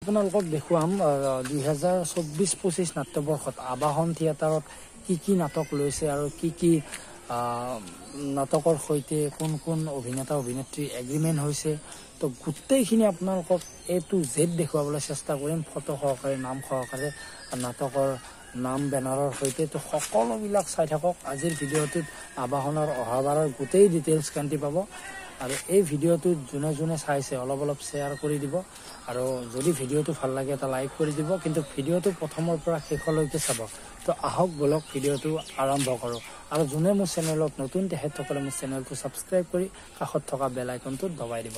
আপোনালোকক দেখুৱাম 2024-25 নাট্যবৰ্ষত আবাহন থিয়েটাৰত কি নাটক লৈছে আৰু কি নাটকৰ সৈতে কোন কোন অভিনেতা অভিনেত্ৰী এগ্ৰিমেণ্ট হৈছে। তো গোটেইখিনি আপোনালোকক A to Z দেখুৱাবলৈ চেষ্টা কৰিম, ফটো সহকাৰে নাম সহকাৰে নাটকৰ নাম বেনাৰৰ সৈতে। তো সকলোবিলাক চাই থাকক। আজিৰ ভিডিঅ'টোত আবাহনৰ অহাবাৰৰ গোটেই ডিটেইলছ কান্তি পাব। আৰু এই ভিডিঅ'টো যোনে চাইছে অলপ শ্বেয়াৰ কৰি দিব আৰু যদি ভিডিঅ'টো ভাল লাগে এটা লাইক কৰি দিব, কিন্তু ভিডিঅ'টো প্ৰথমৰ পৰা শেষলৈকে চাব। তো আহক বলক ভিডিঅ'টো আৰম্ভ কৰোঁ। আৰু যোনে মোৰ চেনেলত নতুন তেখেতসকলে মোৰ চেনেলটো ছাবস্ক্ৰাইব কৰি কাষত থকা বেল আইকনটো দবাই দিব।